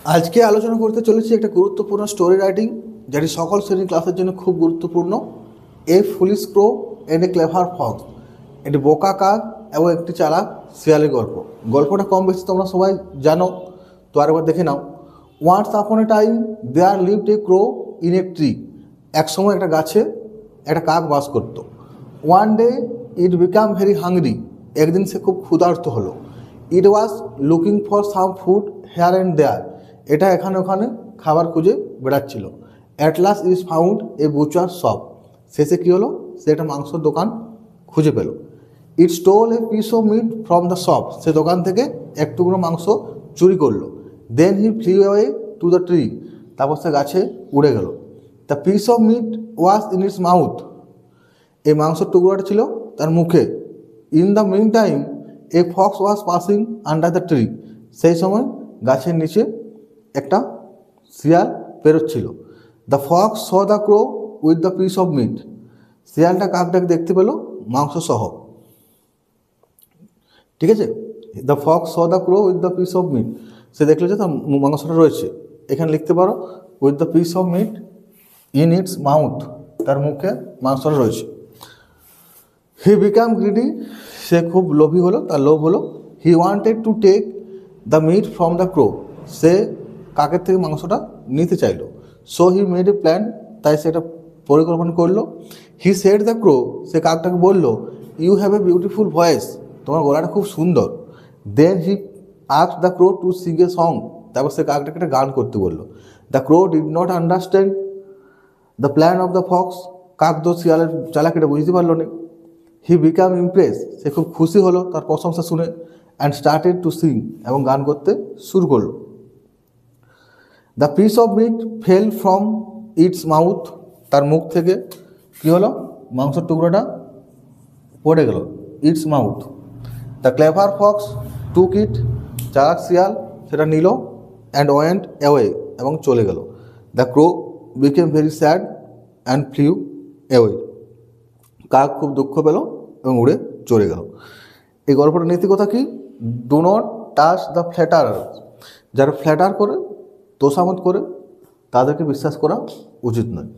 আজকে আলোচনা করতে চলেছি একটা গুরুত্বপূর্ণ স্টোরি রাইটিং, যেটি সকল শ্রেণীর ক্লাসের জন্য খুব গুরুত্বপূর্ণ। A foolish crow and a clever fox, এটি বোকা কাক এবং একটি চালাক শিয়ালের গল্প। গল্পটা কম বেশি তোমরা সবাই জানো, তো আরেকবার দেখে নাও। Once upon a time there lived a crow in a tree. এক সময় একটা গাছে একটা কাক বাস করত। One day it became very hungry. একদিন সে খুব ক্ষুধার্ত হলো। It was looking for some food here and there. এটা এখানে ওখানে খাবার খুঁজে বেড়াচ্ছিল। At last is found a butcher shop. শেষে কী হলো, সে একটা মাংসর দোকান খুঁজে পেল। It stole a piece of meat from the shop. সে দোকান থেকে এক টুকরো মাংস চুরি করলো। Then he flee away to the tree. তারপর সে গাছে উড়ে গেল। The piece of meat was in its mouth. এই মাংসের টুকরোটা ছিল তার মুখে। In the meantime a fox was passing under the tree. সেই সময় গাছের নিচে একটা শিয়াল পেরোচ্ছিল। The fox saw the crow with the piece of meat. শিয়ালটা কাকটাকে দেখতে পেল মাংস সহ। ঠিক আছে, the fox saw the crow with the piece of meat. সে দেখলো যে তার মাংসটা রয়েছে। এখানে লিখতে পারো with the piece of meat in its mouth. তার মুখে মাংসটা রয়েছে। হি বিকাম গ্রিডি। সে খুব লোভী হলো, তার লোভ হলো। He wanted to take the meat from the crow. সে কাকের থেকে মাংসটা নিতে চাইলো। So he made a plan. তাই সে একটা পরিকল্পনা করলো। He said the crow. সে কাকটাকে বললো, you have a beautiful voice. তোমার গলাটা খুব সুন্দর। Then he asked the crow to sing a song. তারপর সে কাকটাকে একটা গান করতে বললো। The crow did not understand the plan of the fox. কাক তো শিয়ালের চালাকিটা বুঝতে পারলো না। হি বিকাম ইমপ্রেস। সে খুব খুশি হলো তার প্রশংসা শুনে। And started to sing. এবং গান করতে শুরু করলো। The piece of meat fell from its mouth. তার মুখ থেকে কী হলো, মাংসের টুকরোটা পড়ে গেল। Its mouth. The clever fox took it. চালাক শিয়াল সেটা নিল। And went away. এবং চলে গেল। The crow became very sad and flew away. কাক খুব দুঃখ পেল এবং উড়ে চলে গেল। এই গল্পটার নীতি কথা কি? Do not touch the platter. যারা ফ্ল্যাটার করে, তোষামত করে, তাদেরকে বিশ্বাস করা উচিত নয়।